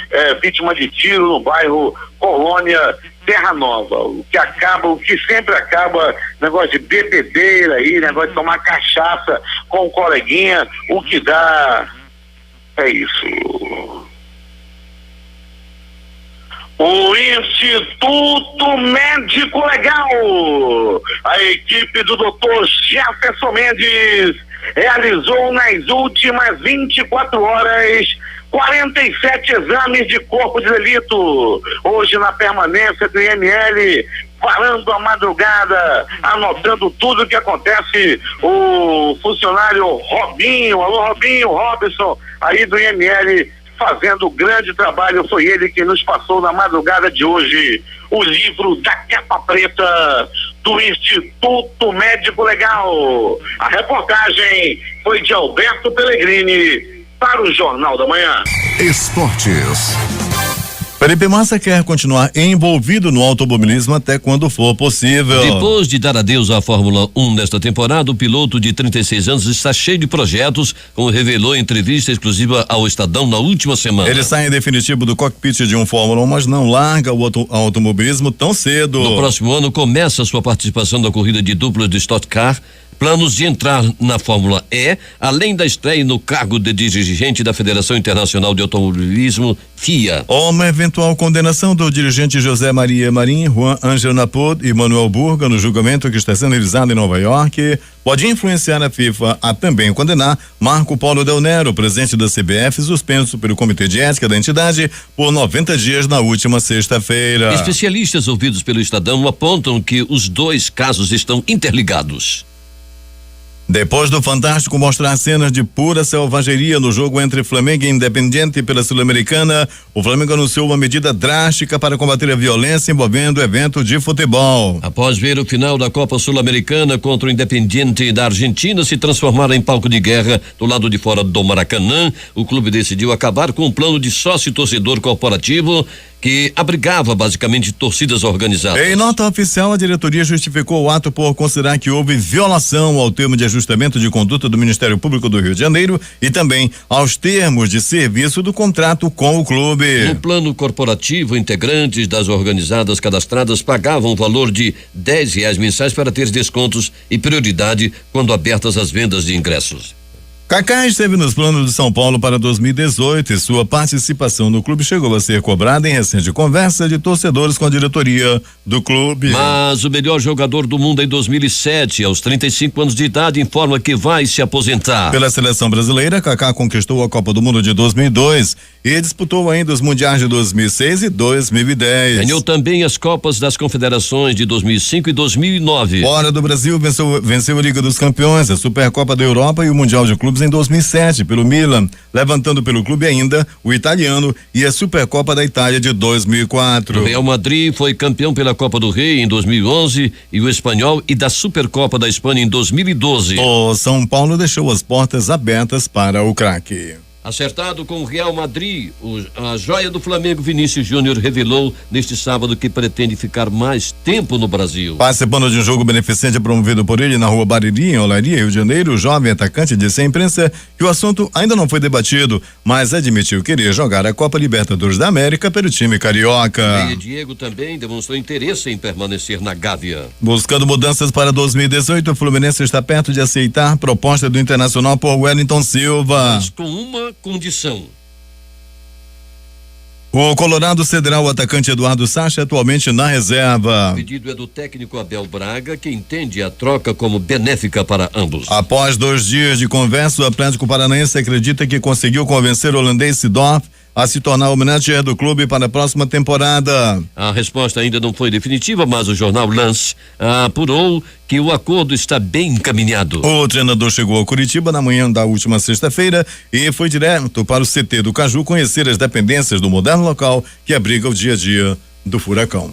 vítima de tiro no bairro Colônia Terra Nova. O que sempre acaba, negócio de bebedeira aí, negócio de tomar cachaça com o coleguinha, o que dá é isso. O Instituto Médico Legal, a equipe do Dr. Jefferson Mendes realizou nas últimas 24 horas 47 exames de corpo de delito. Hoje, na permanência do IML, parando a madrugada, anotando tudo o que acontece, o funcionário Robinho, alô Robinho, Robson, aí do IML, fazendo grande trabalho. Foi ele que nos passou na madrugada de hoje o livro da capa preta do Instituto Médico Legal. A reportagem foi de Alberto Pellegrini para o Jornal da Manhã. Esportes. Felipe Massa quer continuar envolvido no automobilismo até quando for possível. Depois de dar adeus à Fórmula 1 nesta temporada, o piloto de 36 anos está cheio de projetos, como revelou em entrevista exclusiva ao Estadão na última semana. Ele sai em definitivo do cockpit de um Fórmula 1, mas não larga o automobilismo tão cedo. No próximo ano começa a sua participação na corrida de duplas de Stock Car. Planos de entrar na Fórmula E, além da estreia no cargo de dirigente da Federação Internacional de Automobilismo, FIA. Uma eventual condenação do dirigente José Maria Marim, Juan Ángel Napot e Manuel Burga no julgamento que está sendo realizado em Nova York pode influenciar a FIFA a também condenar Marco Polo Del Nero, presidente da CBF, suspenso pelo Comitê de Ética da entidade por 90 dias na última sexta-feira. Especialistas ouvidos pelo Estadão apontam que os dois casos estão interligados. Depois do Fantástico mostrar cenas de pura selvageria no jogo entre Flamengo e Independiente pela Sul-Americana, o Flamengo anunciou uma medida drástica para combater a violência envolvendo o evento de futebol. Após ver o final da Copa Sul-Americana contra o Independiente da Argentina se transformar em palco de guerra do lado de fora do Maracanã, o clube decidiu acabar com o plano de sócio-torcedor corporativo que abrigava basicamente torcidas organizadas. Em nota oficial, a diretoria justificou o ato por considerar que houve violação ao termo de ajustamento de conduta do Ministério Público do Rio de Janeiro e também aos termos de serviço do contrato com o clube. No plano corporativo, integrantes das organizadas cadastradas pagavam o valor de R$10 mensais para ter descontos e prioridade quando abertas as vendas de ingressos. Kaká esteve nos planos de São Paulo para 2018 e sua participação no clube chegou a ser cobrada em recente conversa de torcedores com a diretoria do clube. Mas o melhor jogador do mundo em 2007, aos 35 anos de idade, informa que vai se aposentar. Pela seleção brasileira, Kaká conquistou a Copa do Mundo de 2002 e disputou ainda os Mundiais de 2006 e 2010. Ganhou também as Copas das Confederações de 2005 e 2009. Fora do Brasil, venceu a Liga dos Campeões, a Supercopa da Europa e o Mundial de Clubes em 2007 pelo Milan, levantando pelo clube ainda o italiano e a Supercopa da Itália de 2004. O Real Madrid foi campeão pela Copa do Rei em 2011 e o Espanhol e da Supercopa da Espanha em 2012. O São Paulo deixou as portas abertas para o craque. Acertado com o Real Madrid, a joia do Flamengo, Vinícius Júnior, revelou neste sábado que pretende ficar mais tempo no Brasil. Participando de um jogo beneficente promovido por ele na Rua Bariri, em Olaria, Rio de Janeiro, o jovem atacante disse à imprensa que o assunto ainda não foi debatido, mas admitiu querer jogar a Copa Libertadores da América pelo time carioca. E Diego também demonstrou interesse em permanecer na Gávea. Buscando mudanças para 2018, o Fluminense está perto de aceitar a proposta do Internacional por Wellington Silva. Mas com uma condição. O Colorado cederá o atacante Eduardo Sacha atualmente na reserva. O pedido é do técnico Abel Braga, que entende a troca como benéfica para ambos. Após 2 dias de conversa, o Atlético Paranaense acredita que conseguiu convencer o holandês Seedorf a se tornar homenageado do clube para a próxima temporada. A resposta ainda não foi definitiva, mas o jornal Lance apurou que o acordo está bem encaminhado. O treinador chegou ao Curitiba na manhã da última sexta-feira e foi direto para o CT do Caju conhecer as dependências do moderno local que abriga o dia a dia do Furacão.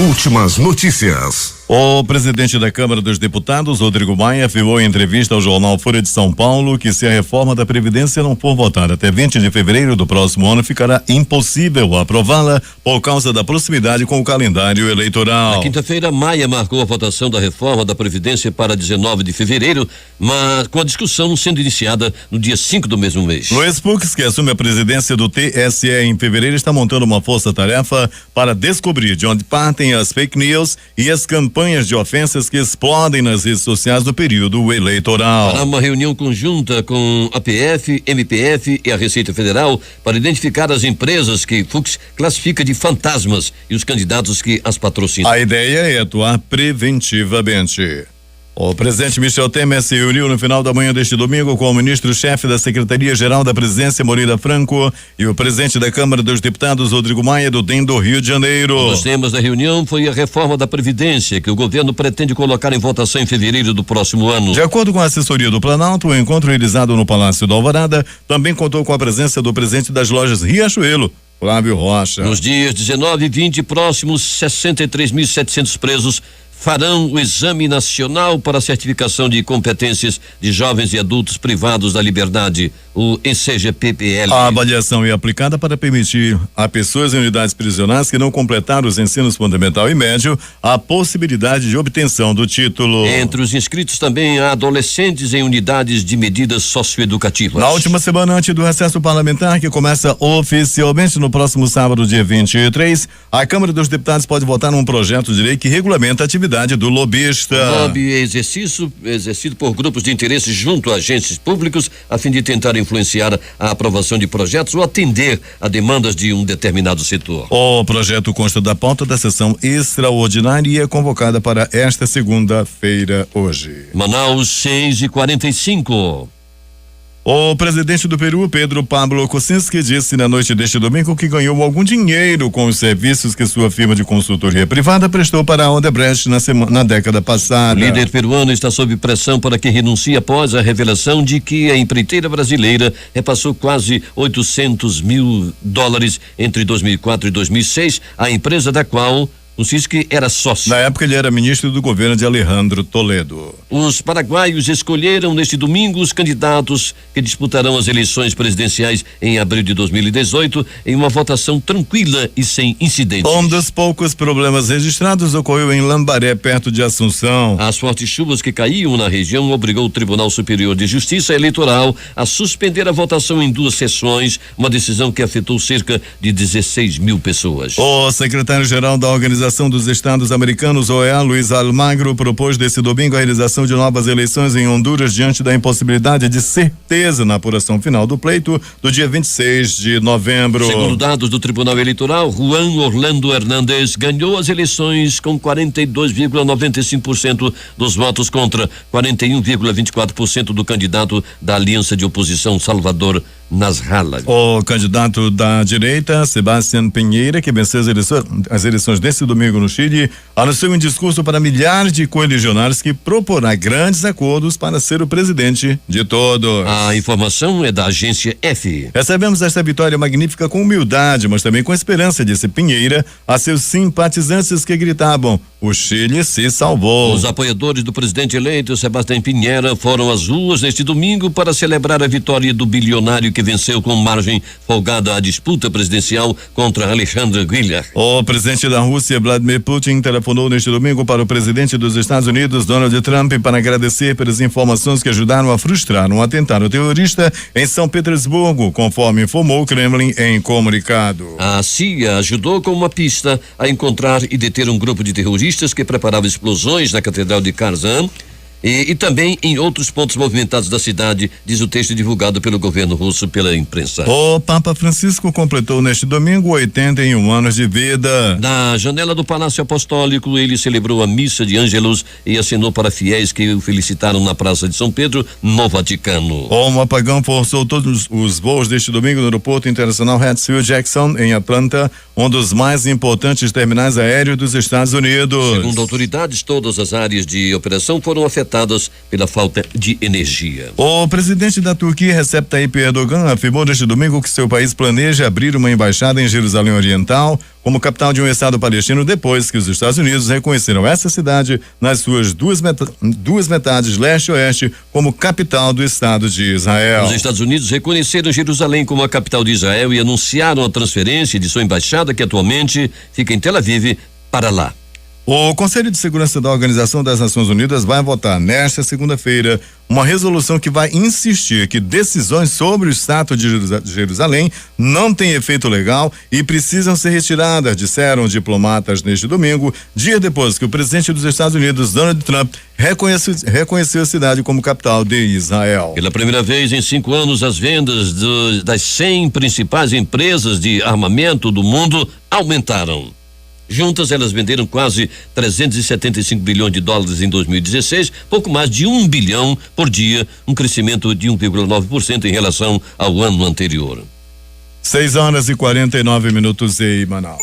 Últimas notícias. O presidente da Câmara dos Deputados, Rodrigo Maia, afirmou em entrevista ao jornal Folha de São Paulo que se a reforma da Previdência não for votada até 20 de fevereiro do próximo ano, ficará impossível aprová-la por causa da proximidade com o calendário eleitoral. Na quinta-feira, Maia marcou a votação da reforma da Previdência para 19 de fevereiro, mas com a discussão sendo iniciada no dia 5 do mesmo mês. Luiz Fux, que assume a presidência do TSE em fevereiro, está montando uma força-tarefa para descobrir de onde partem as fake news e as campanhas de ofensas que explodem nas redes sociais do período eleitoral. Fará uma reunião conjunta com a PF, MPF e a Receita Federal para identificar as empresas que Fux classifica de fantasmas e os candidatos que as patrocinam. A ideia é atuar preventivamente. O presidente Michel Temer se reuniu no final da manhã deste domingo com o ministro-chefe da Secretaria-Geral da Presidência, Moreira Franco, e o presidente da Câmara dos Deputados, Rodrigo Maia, do DEM do Rio de Janeiro. Um dos temas da reunião foi a reforma da Previdência, que o governo pretende colocar em votação em fevereiro do próximo ano. De acordo com a assessoria do Planalto, o encontro realizado no Palácio da Alvorada também contou com a presença do presidente das lojas Riachuelo, Flávio Rocha. Nos dias 19 e 20, próximos 63.700 presos farão o Exame Nacional para a Certificação de Competências de Jovens e Adultos Privados da Liberdade, o ECGPPL. A avaliação é aplicada para permitir a pessoas em unidades prisionais que não completaram os ensinos fundamental e médio a possibilidade de obtenção do título. Entre os inscritos também há adolescentes em unidades de medidas socioeducativas. Na última semana antes do recesso parlamentar, que começa oficialmente no próximo sábado, dia 23, a Câmara dos Deputados pode votar num projeto de lei que regulamenta a atividade do lobista. O lobby é exercido por grupos de interesse junto a agentes públicos a fim de tentar influenciar a aprovação de projetos ou atender a demandas de um determinado setor. O projeto consta da pauta da sessão extraordinária e é convocada para esta segunda-feira hoje. Manaus 6:45. O presidente do Peru, Pedro Pablo Kuczynski, disse na noite deste domingo que ganhou algum dinheiro com os serviços que sua firma de consultoria privada prestou para a Odebrecht na década passada. O líder peruano está sob pressão para que renuncie após a revelação de que a empreiteira brasileira repassou quase $800 mil entre 2004 e 2006, a empresa da qual Kuczynski era sócio. Na época ele era ministro do governo de Alejandro Toledo. Os paraguaios escolheram neste domingo os candidatos que disputarão as eleições presidenciais em abril de 2018 em uma votação tranquila e sem incidentes. Um dos poucos problemas registrados ocorreu em Lambaré, perto de Assunção. As fortes chuvas que caíam na região obrigou o Tribunal Superior de Justiça Eleitoral a suspender a votação em 2 sessões, uma decisão que afetou cerca de 16 mil pessoas. O secretário-geral da Organização dos Estados Americanos, OEA, Luiz Almagro, propôs desse domingo a realização de novas eleições em Honduras diante da impossibilidade de certeza na apuração final do pleito do dia 26 de novembro. Segundo dados do Tribunal Eleitoral, Juan Orlando Hernández ganhou as eleições com 42,95% dos votos contra 41,24% do candidato da Aliança de Oposição, Salvador Nasrallah. O candidato da direita, Sebastián Piñera, que venceu as eleições desse domingo no Chile, anunciou em discurso para milhares de coligionários que proporá grandes acordos para ser o presidente de todos. A informação é da agência F. Recebemos esta vitória magnífica com humildade, mas também com esperança, disse Piñera a seus simpatizantes que gritavam: o Chile se salvou. Os apoiadores do presidente eleito, Sebastián Piñera, foram às ruas neste domingo para celebrar a vitória do bilionário que venceu com margem folgada a disputa presidencial contra Alexandre Guilher. O presidente da Rússia, Vladimir Putin, telefonou neste domingo para o presidente dos Estados Unidos, Donald Trump, para agradecer pelas informações que ajudaram a frustrar um atentado terrorista em São Petersburgo, conforme informou o Kremlin em comunicado. A CIA ajudou com uma pista a encontrar e deter um grupo de terroristas que preparava explosões na Catedral de Kazan E também em outros pontos movimentados da cidade, diz o texto divulgado pelo governo russo pela imprensa. O Papa Francisco completou neste domingo 81 anos de vida. Na janela do Palácio Apostólico, ele celebrou a missa de Ângelus e assinou para fiéis que o felicitaram na Praça de São Pedro, no Vaticano. Um apagão forçou todos os voos deste domingo no aeroporto internacional Hartsfield Jackson, em Atlanta, um dos mais importantes terminais aéreos dos Estados Unidos. Segundo autoridades, todas as áreas de operação foram afetadas pela falta de energia. O presidente da Turquia, Recep Tayyip Erdogan, afirmou neste domingo que seu país planeja abrir uma embaixada em Jerusalém Oriental como capital de um estado palestino depois que os Estados Unidos reconheceram essa cidade nas suas duas metades, leste e oeste, como capital do Estado de Israel. Os Estados Unidos reconheceram Jerusalém como a capital de Israel e anunciaram a transferência de sua embaixada, que atualmente fica em Tel Aviv, para lá. O Conselho de Segurança da Organização das Nações Unidas vai votar nesta segunda-feira uma resolução que vai insistir que decisões sobre o status de Jerusalém não têm efeito legal e precisam ser retiradas, disseram diplomatas neste domingo, dia depois que o presidente dos Estados Unidos, Donald Trump, reconheceu a cidade como capital de Israel. Pela primeira vez em 5 anos, as vendas das 100 principais empresas de armamento do mundo aumentaram. Juntas, elas venderam quase 375 bilhões de dólares em 2016, pouco mais de 1 bilhão por dia, um crescimento de 1,9% em relação ao ano anterior. 6h49 em Manaus.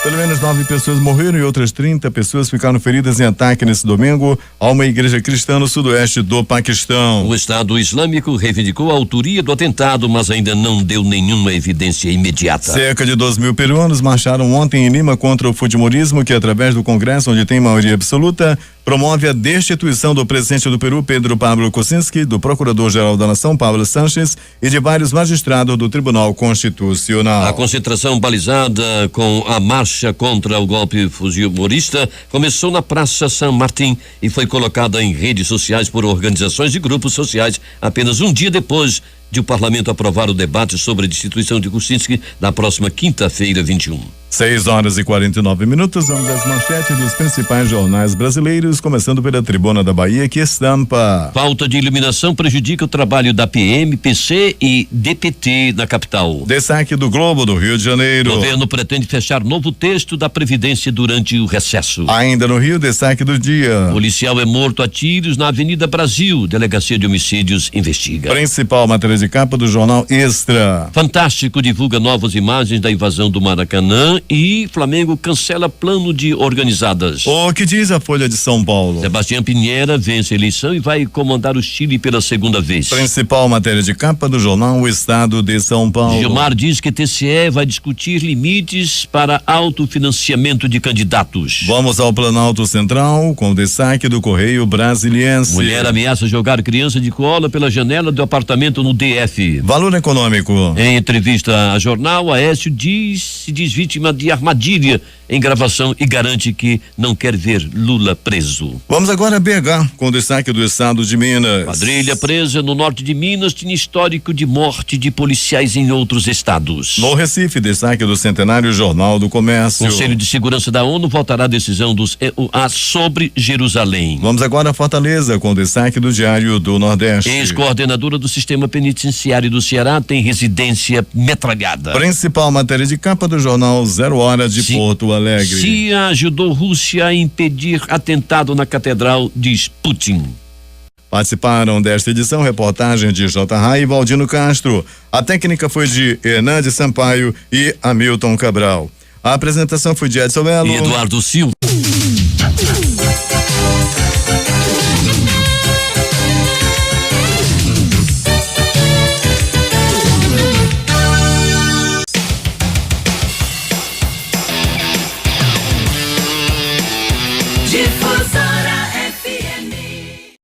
Pelo menos 9 pessoas morreram e outras 30 pessoas ficaram feridas em ataque nesse domingo a uma igreja cristã no sudoeste do Paquistão. O Estado Islâmico reivindicou a autoria do atentado, mas ainda não deu nenhuma evidência imediata. Cerca de 2.000 peruanos marcharam ontem em Lima contra o fujimorismo, que através do Congresso, onde tem maioria absoluta, promove a destituição do presidente do Peru, Pedro Pablo Kuczynski, do Procurador-Geral da Nação, Pablo Sanches, e de vários magistrados do Tribunal Constitucional. A concentração balizada com a marcha contra o golpe fujimorista começou na Praça San Martín e foi colocada em redes sociais por organizações e grupos sociais apenas um dia depois de o parlamento aprovar o debate sobre a destituição de Kuczynski na próxima quinta-feira, 21. 6h49. Vamos às manchetes dos principais jornais brasileiros, começando pela Tribuna da Bahia, que estampa. Falta de iluminação prejudica o trabalho da PM, PC e DPT na capital. Destaque do Globo do Rio de Janeiro. O governo pretende fechar novo texto da Previdência durante o recesso. Ainda no Rio, destaque do dia. Policial é morto a tiros na Avenida Brasil. Delegacia de Homicídios investiga. Principal matéria de capa do jornal Extra. Fantástico divulga novas imagens da invasão do Maracanã e Flamengo cancela plano de organizadas. O que diz a Folha de São Paulo? Sebastião Pinheira vence a eleição e vai comandar o Chile pela segunda vez. Principal matéria de capa do jornal O Estado de São Paulo. Gilmar diz que TCE vai discutir limites para autofinanciamento de candidatos. Vamos ao Planalto Central com o destaque do Correio Brasiliense. Mulher ameaça jogar criança de colo pela janela do apartamento no DF. Valor econômico. Em entrevista a jornal, Aécio se diz vítima de armadilha em gravação e garante que não quer ver Lula preso. Vamos agora a BH com o destaque do Estado de Minas. Quadrilha presa no norte de Minas tinha histórico de morte de policiais em outros estados. No Recife, destaque do Centenário Jornal do Comércio. Conselho de Segurança da ONU votará a decisão dos EUA sobre Jerusalém. Vamos agora a Fortaleza com o destaque do Diário do Nordeste. Ex-coordenadora do sistema penitenciário do Ceará tem residência metralhada. Principal matéria de capa do jornal Zero Hora de Porto Alegre. CIA ajudou Rússia a impedir atentado na catedral, diz Putin. Participaram desta edição reportagem de J. Rai e Valdino Castro. A técnica foi de Hernandes Sampaio e Hamilton Cabral. A apresentação foi de Edson Melo e Eduardo Silva. De